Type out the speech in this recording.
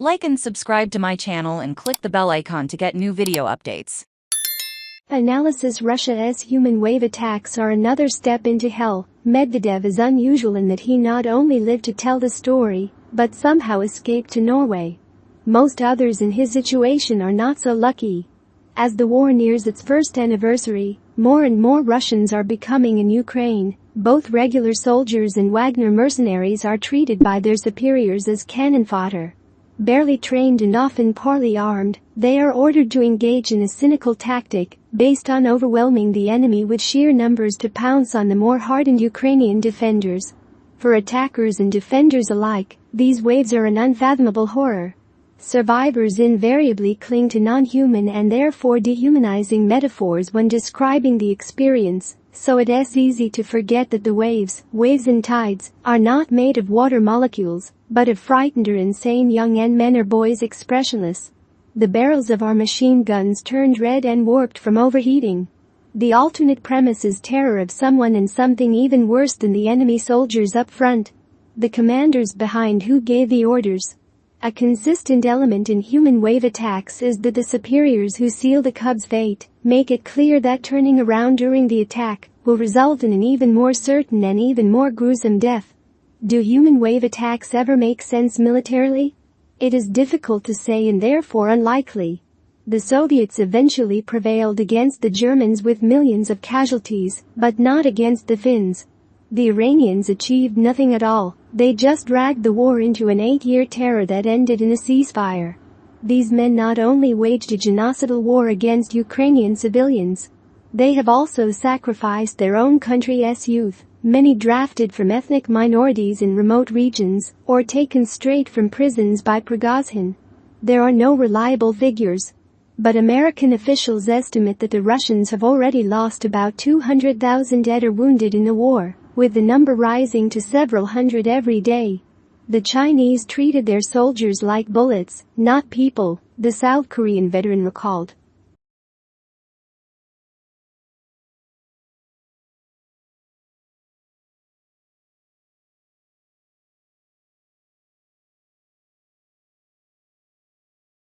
Like and subscribe to my channel and click the bell icon to get new video updates. Analysis: Russia's human wave attacks are another step into hell. Medvedev is unusual in that he not only lived to tell the story, but somehow escaped to Norway. Most others in his situation are not so lucky. As the war nears its first anniversary, more and more Russians are becoming in Ukraine. Both regular soldiers and Wagner mercenaries are treated by their superiors as cannon fodder. Barely trained and often poorly armed, they are ordered to engage in a cynical tactic based on overwhelming the enemy with sheer numbers to pounce on the more hardened Ukrainian defenders. For attackers and defenders alike, these waves are an unfathomable horror. Survivors invariably cling to non-human and therefore dehumanizing metaphors when describing the experience, so it's easy to forget that the waves and tides, are not made of water molecules, but of frightened or insane young men or boys expressionless. The barrels of our machine guns turned red and warped from overheating. The alternate premise is terror of someone and something even worse than the enemy soldiers up front. The commanders behind who gave the orders. A consistent element in human wave attacks is that the superiors who seal the Cub's fate make it clear that turning around during the attack will result in an even more certain and even more gruesome death. Do human wave attacks ever make sense militarily? It is difficult to say and therefore unlikely. The Soviets eventually prevailed against the Germans with millions of casualties, but not against the Finns. The Iranians achieved nothing at all. They just dragged the war into an 8-year terror that ended in a ceasefire. These men not only waged a genocidal war against Ukrainian civilians, they have also sacrificed their own country's youth, many drafted from ethnic minorities in remote regions or taken straight from prisons by Prigozhin. There are no reliable figures, but American officials estimate that the Russians have already lost about 200,000 dead or wounded in the war, with the number rising to several hundred every day. The Chinese treated their soldiers like bullets, not people, the South Korean veteran recalled.